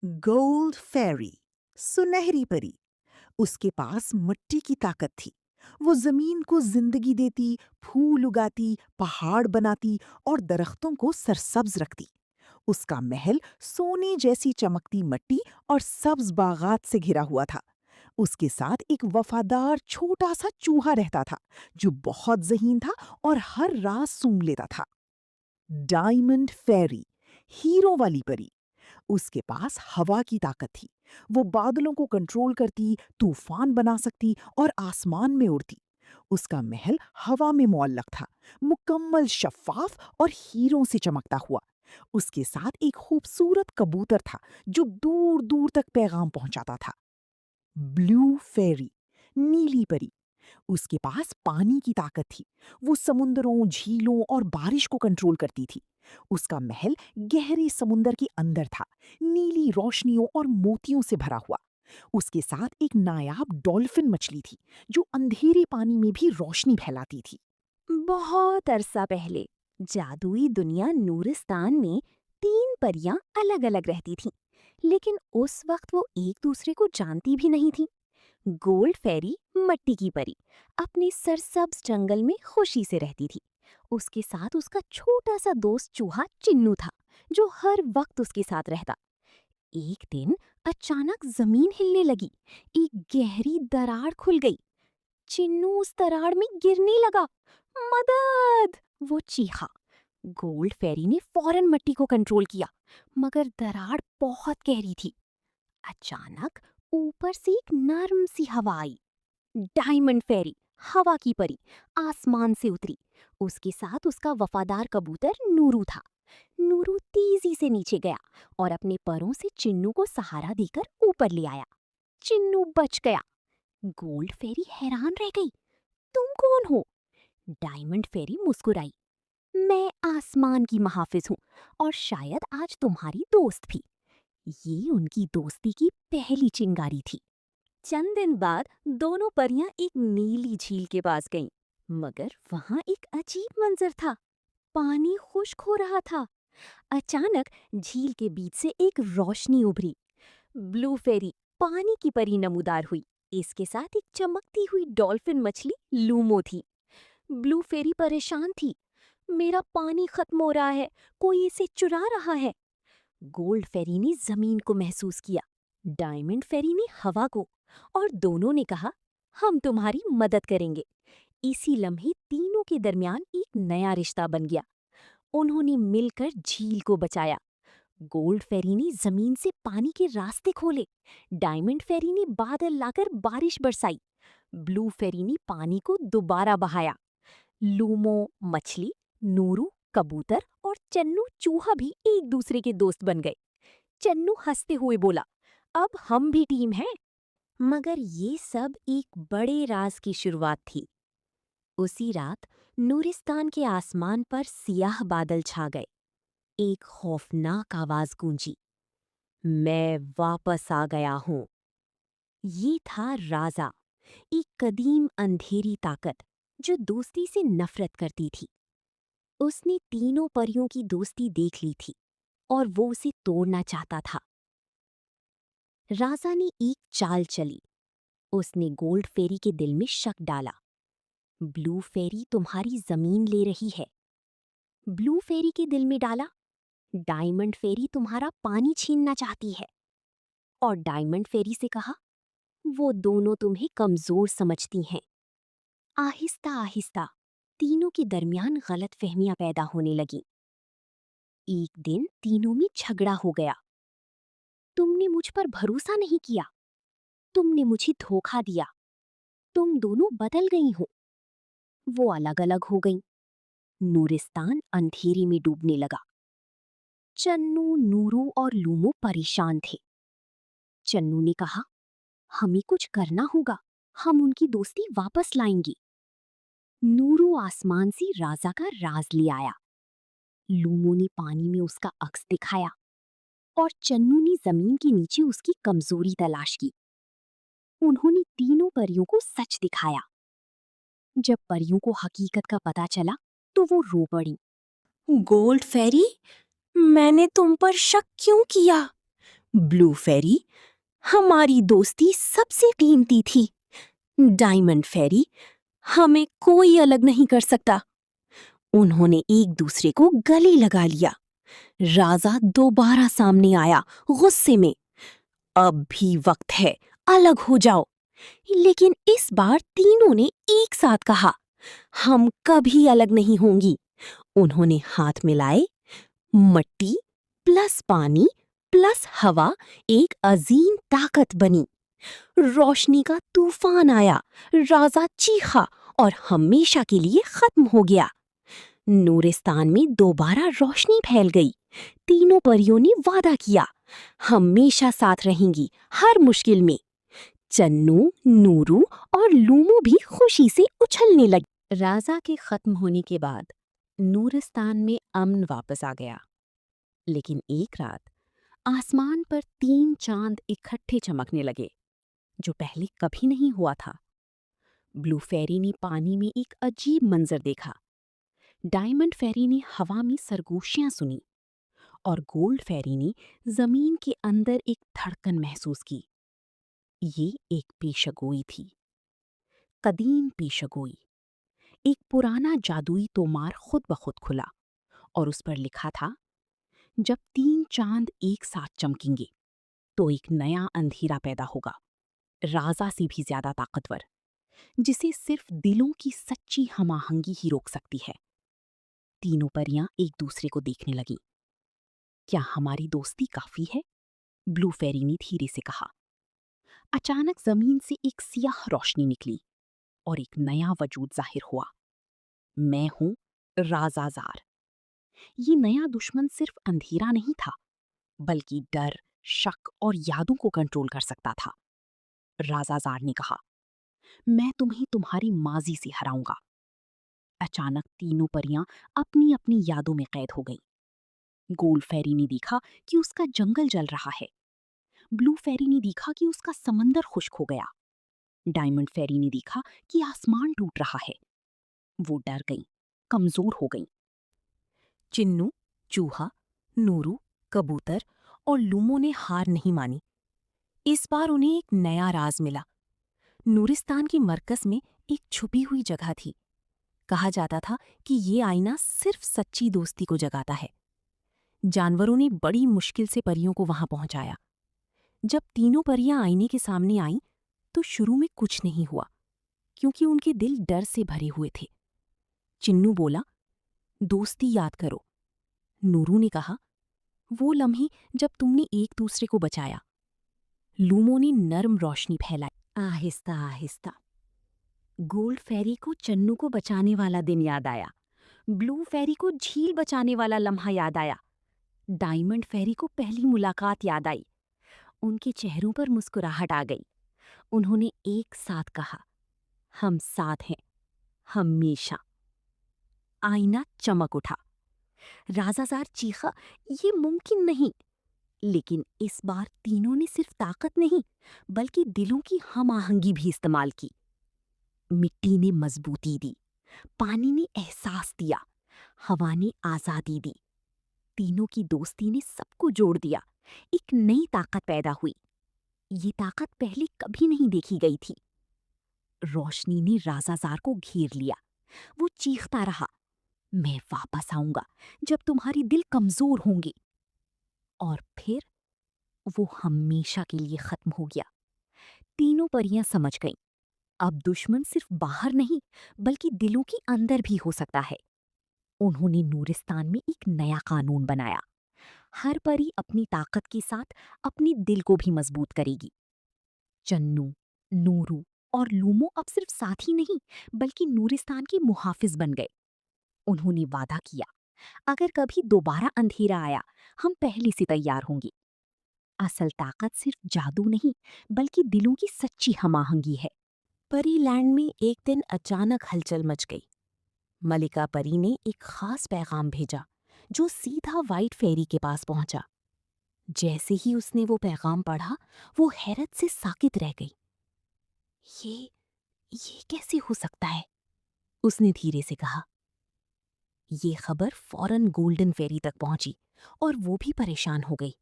Gold फेरी, सुनहरी परी। उसके पास मिट्टी की ताकत थी। वो जमीन को जिंदगी देती, फूल उगाती, पहाड़ बनाती और दरख्तों को सरसब्ज रखती। उसका महल सोने जैसी चमकती मिट्टी और सब्ज बागात से घिरा हुआ था। उसके साथ एक वफादार छोटा सा चूहा रहता था, जो बहुत ज़हीन था और हर रात सूंघ लेता था। डायमंड फेरी, हीरो वाली परी। उसके पास हवा की ताकत थी। वो बादलों को कंट्रोल करती, तूफान बना सकती और आसमान में उड़ती। उसका महल हवा में मुअल्लक था, मुकम्मल शफ़ाफ और हीरों से चमकता हुआ। उसके साथ एक खूबसूरत कबूतर था, जो दूर-दूर तक पैगाम पहुंचाता था। ब्लू फेरी, नीली परी। उसके पास पानी की ताकत थी। वो समुंदरों, झीलों और बारिश को कंट्रोल करती थी। उसका महल गहरे समुंदर के अंदर था, नीली रोशनियों और मोतियों से भरा हुआ। उसके साथ एक नायाब डॉल्फिन मछली थी, जो अंधेरे पानी में भी रोशनी फैलाती थी। बहुत अरसा पहले जादुई दुनिया नूरिस्तान में तीन परियां अलग-अलग रहती थीं, लेकिन उस वक्त वो एक दूसरे को जानती भी नहीं थीं। गोल्ड फेरी, मट्टी की परी, अपने सरसब्ज जंगल में खुशी से रहती थी। उसके साथ उसका छोटा सा दोस्त चूहा चिन्नू था, जो हर वक्त उसके साथ रहता। एक दिन अचानक जमीन हिलने लगी, एक गहरी दरार खुल गई। चिन्नू उस दरार में गिरने लगा। मदद! वो चीखा। गोल्ड फेरी ने फौरन मिट्टी को कंट्रोल किया, मगर दरार बहुत गहरी थी। अचानक ऊपर से एक नर्म सी हवा आई। डायमंड फेरी, हवा की परी, आसमान से उतरी। उसके साथ उसका वफादार कबूतर नूरू था। नूरू तेजी से नीचे गया और अपने परों से चिन्नू को सहारा देकर ऊपर ले आया। चिन्नू बच गया। गोल्ड फेरी हैरान रह गई। तुम कौन हो? डायमंड फेरी मुस्कुराई। मैं आसमान की महाफिज हूँ और शायद आज तुम्हारी दोस्त भी। ये उनकी दोस्ती की पहली चिंगारी थी। चंद दिन बाद दोनों परियां एक नीली झील के पास गईं, मगर वहां एक अजीब मंजर था। पानी खुश्क हो रहा था। अचानक झील के बीच से एक रोशनी उभरी। ब्लू फेरी, पानी की परी नमूदार हुई। इसके साथ एक चमकती हुई डॉल्फिन मछली लूमो थी। ब्लू फेरी परेशान थी। मेरा पानी खत्म हो रहा है, कोई इसे चुरा रहा है। गोल्ड फेरी ने जमीन को महसूस किया, डायमंड फेरी ने हवा को, और दोनों ने कहा, हम तुम्हारी मदद करेंगे। इसी लम्हे तीनों के दरमियान एक नया रिश्ता बन गया। उन्होंने मिलकर झील को बचाया। गोल्ड फेरी ने जमीन से पानी के रास्ते खोले। डायमंड फेरी ने बादल लाकर बारिश बरसाई। ब्लू फेरी ने पानी को दोबारा बहाया। लूमो मछली, नूरू कबूतर और चन्नू चूहा भी एक दूसरे के दोस्त बन गए। चन्नू हंसते हुए बोला, अब हम भी टीम हैं। मगर ये सब एक बड़े राज की शुरुआत थी। उसी रात नूरिस्तान के आसमान पर सियाह बादल छा गए। एक खौफनाक आवाज गूंजी, मैं वापस आ गया हूँ। ये था राजा, एक कदीम अंधेरी ताकत जो दोस्ती से नफरत करती थी। उसने तीनों परियों की दोस्ती देख ली थी और वो उसे तोड़ना चाहता था। राजा ने एक चाल चली। उसने गोल्ड फेरी के दिल में शक डाला। ब्लू फेरी तुम्हारी जमीन ले रही है। ब्लू फेरी के दिल में डाला, डायमंड फेरी तुम्हारा पानी छीनना चाहती है। और डायमंड फेरी से कहा, वो दोनों तुम्हें कमजोर समझती हैं। आहिस्ता आहिस्ता तीनों के दरमियान गलतफहमियां पैदा होने लगीं। एक दिन तीनों में झगड़ा हो गया। तुमने मुझ पर भरोसा नहीं किया, तुमने मुझे धोखा दिया, तुम दोनों बदल गई हो। वो अलग अलग हो गईं। नूरिस्तान अंधेरे में डूबने लगा। चन्नू, नूरू और लूमो परेशान थे। चन्नू ने कहा, हमें कुछ करना होगा, हम उनकी दोस्ती वापस लाएंगे। नूरू आसमान से राजा का राज ले आया। लूमो ने पानी में उसका अक्स दिखाया और चन्नू ने जमीन के नीचे उसकी कमजोरी तलाश की। उन्होंने तीनों परियों को सच दिखाया। जब परियों को हकीकत का पता चला तो वो रो पड़ी। गोल्ड फेरी, मैंने तुम पर शक क्यों किया? ब्लू फेरी, हमारी दोस्ती सबसे कीमती थी। डायमंड फेरी, हमें कोई अलग नहीं कर सकता। उन्होंने एक दूसरे को गले लगा लिया। राजा दोबारा सामने आया, गुस्से में। अब भी वक्त है, अलग हो जाओ। लेकिन इस बार तीनों ने एक साथ कहा, हम कभी अलग नहीं होंगी। उन्होंने हाथ मिलाए। मट्टी प्लस पानी प्लस हवा एक अजीम ताकत बनी। रोशनी का तूफान आया। राजा चीखा और हमेशा के लिए खत्म हो गया। नूरिस्तान में दोबारा रोशनी फैल गई। तीनों परियों ने वादा किया, हमेशा साथ रहेंगी हर मुश्किल में। चन्नू, नूरू और लूमू भी खुशी से उछलने लगे। राजा के खत्म होने के बाद नूरिस्तान में अमन वापस आ गया। लेकिन एक रात आसमान पर 3 चांद इकट्ठे चमकने लगे, जो पहले कभी नहीं हुआ था। ब्लू फेरी ने पानी में एक अजीब मंजर देखा। डायमंड फेरी ने हवा में सरगोशियां सुनी और गोल्ड फेरी ने जमीन के अंदर एक धड़कन महसूस की। ये एक पेशगोई थी, कदीम पेशगोई। एक पुराना जादुई तोमार खुद ब खुद खुला और उस पर लिखा था, जब 3 चांद एक साथ चमकेंगे तो एक नया अंधेरा पैदा होगा, राजा से भी ज्यादा ताकतवर, जिसे सिर्फ दिलों की सच्ची हमाहंगी ही रोक सकती है। तीनों परियां एक दूसरे को देखने लगीं। क्या हमारी दोस्ती काफी है? ब्लू फेरी ने धीरे से कहा। अचानक जमीन से एक सियाह रोशनी निकली और एक नया वजूद जाहिर हुआ। मैं हूं राजा जार। ये नया दुश्मन सिर्फ अंधेरा नहीं था, बल्कि डर, शक और यादों को कंट्रोल कर सकता था। राजा जार ने कहा, मैं तुम्हें तुम्हारी माजी से हराऊंगा। अचानक तीनों परियां अपनी अपनी यादों में कैद हो गईं। गोल्ड फेरी ने देखा कि उसका जंगल जल रहा है। ब्लू फेरी ने देखा कि उसका समंदर खुश्क हो गया। डायमंड फेरी ने देखा कि आसमान टूट रहा है। वो डर गई, कमजोर हो गई। चिन्नू, चूहा, नूरू, कबूतर और लूमो ने हार नहीं मानी। इस बार उन्हें एक नया राज मिला। नूरिस्तान के मरकज में एक छुपी हुई जगह थी। कहा जाता था कि ये आईना सिर्फ सच्ची दोस्ती को जगाता है। जानवरों ने बड़ी मुश्किल से परियों को वहां पहुंचाया। जब तीनों परियां आईने के सामने आईं, तो शुरू में कुछ नहीं हुआ, क्योंकि उनके दिल डर से भरे हुए थे। चिन्नू बोला, दोस्ती याद करो। नूरू ने कहा, वो लम्हे जब तुमने एक दूसरे को बचाया। लूमो ने नरम रोशनी फैलाई। आहिस्ता आहिस्ता गोल्ड फेरी को चन्नू को बचाने वाला दिन याद आया। ब्लू फेरी को झील बचाने वाला लम्हा याद आया। डायमंड फेरी को पहली मुलाकात याद आई। उनके चेहरों पर मुस्कुराहट आ गई। उन्होंने एक साथ कहा, हम साथ हैं हमेशा। आईना चमक उठा। राजाजार चीखा, ये मुमकिन नहीं। लेकिन इस बार तीनों ने सिर्फ ताकत नहीं, बल्कि दिलों की हम-आहंगी भी इस्तेमाल की। मिट्टी ने मजबूती दी, पानी ने एहसास दिया, हवा ने आजादी दी। तीनों की दोस्ती ने सबको जोड़ दिया। एक नई ताकत पैदा हुई। ये ताकत पहले कभी नहीं देखी गई थी। रोशनी ने राजाजार को घेर लिया। वो चीखता रहा, मैं वापस आऊंगा जब तुम्हारे दिल कमजोर होंगे। और फिर वो हमेशा के लिए खत्म हो गया। तीनों परियां समझ गईं, अब दुश्मन सिर्फ बाहर नहीं, बल्कि दिलों के अंदर भी हो सकता है। उन्होंने नूरिस्तान में एक नया कानून बनाया। हर परी अपनी ताकत के साथ अपने दिल को भी मजबूत करेगी। चन्नू, नूरू और लूमो अब सिर्फ साथी नहीं, बल्कि नूरिस्तान के मुहाफिज बन गए। उन्होंने वादा किया, अगर कभी दोबारा अंधेरा आया, हम पहले से तैयार होंगे। असल ताकत सिर्फ जादू नहीं, बल्कि दिलों की सच्ची हमाहंगी है। परी लैंड में एक दिन अचानक हलचल मच गई। मलिका परी ने एक खास पैगाम भेजा, जो सीधा व्हाइट फेरी के पास पहुंचा। जैसे ही उसने वो पैगाम पढ़ा, वो हैरत से साकित रह गई। ये ये कैसे हो सकता है? उसने धीरे से कहा। ये खबर फौरन गोल्डन फेरी तक पहुंची और वो भी परेशान हो गई।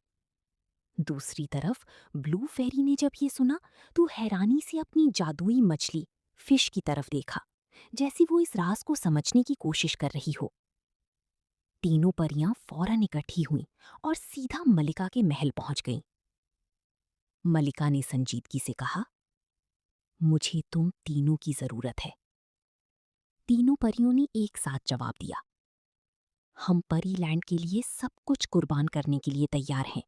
दूसरी तरफ ब्लू फेरी ने जब ये सुना तो हैरानी से अपनी जादुई मछली फिश की तरफ देखा, जैसे वो इस राज को समझने की कोशिश कर रही हो। तीनों परियां फौरन इकट्ठी हुईं और सीधा मलिका के महल पहुंच गईं। मलिका ने संजीदगी से कहा, मुझे तुम तीनों की जरूरत है। तीनों परियों ने एक साथ जवाब दिया, हम परी लैंड के लिए सब कुछ कुर्बान करने के लिए तैयार हैं।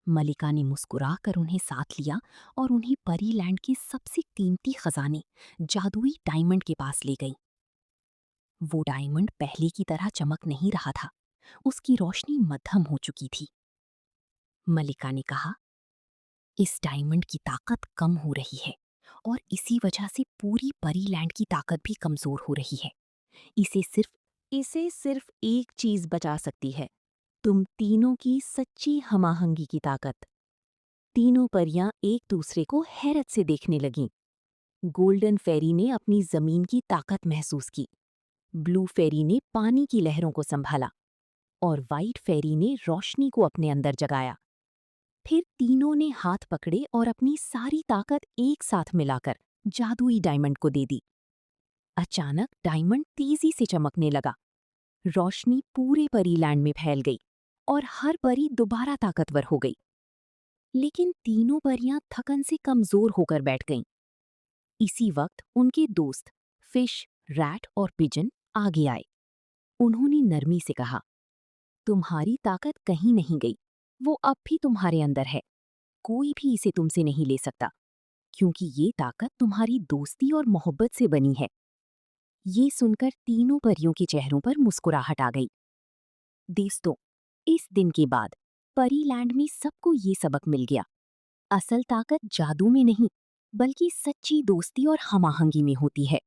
मलिका ने मुस्कुराकर उन्हें साथ लिया और उन्हें परी लैंड के सबसे कीमती खजाने जादुई डायमंड के पास ले गई। वो डायमंड पहले की तरह चमक नहीं रहा था, उसकी रोशनी मध्यम हो चुकी थी। मलिका ने कहा, इस डायमंड की ताकत कम हो रही है और इसी वजह से पूरी परी लैंड की ताकत भी कमजोर हो रही है। इसे सिर्फ एक चीज बचा सकती है, तुम तीनों की सच्ची हमाहंगी की ताकत। तीनों परियां एक दूसरे को हैरत से देखने लगीं। गोल्डन फेरी ने अपनी जमीन की ताकत महसूस की, ब्लू फेरी ने पानी की लहरों को संभाला और व्हाइट फेरी ने रोशनी को अपने अंदर जगाया। फिर तीनों ने हाथ पकड़े और अपनी सारी ताकत एक साथ मिलाकर जादुई डायमंड को दे दी। अचानक डायमंड तेजी से चमकने लगा, रोशनी पूरे परी लैंड में फैल गई और हर परी दोबारा ताकतवर हो गई। लेकिन तीनों परियां थकन से कमजोर होकर बैठ गईं। इसी वक्त उनके दोस्त फिश, रैट और पिजन आगे आए। उन्होंने नरमी से कहा, तुम्हारी ताकत कहीं नहीं गई, वो अब भी तुम्हारे अंदर है। कोई भी इसे तुमसे नहीं ले सकता, क्योंकि ये ताकत तुम्हारी दोस्ती और मोहब्बत से बनी है। ये सुनकर तीनों परियों के चेहरों पर मुस्कुराहट आ गई। दोस्तों, इस दिन के बाद परी लैंड में सबको ये सबक मिल गया, असल ताकत जादू में नहीं, बल्कि सच्ची दोस्ती और हमाहंगी में होती है।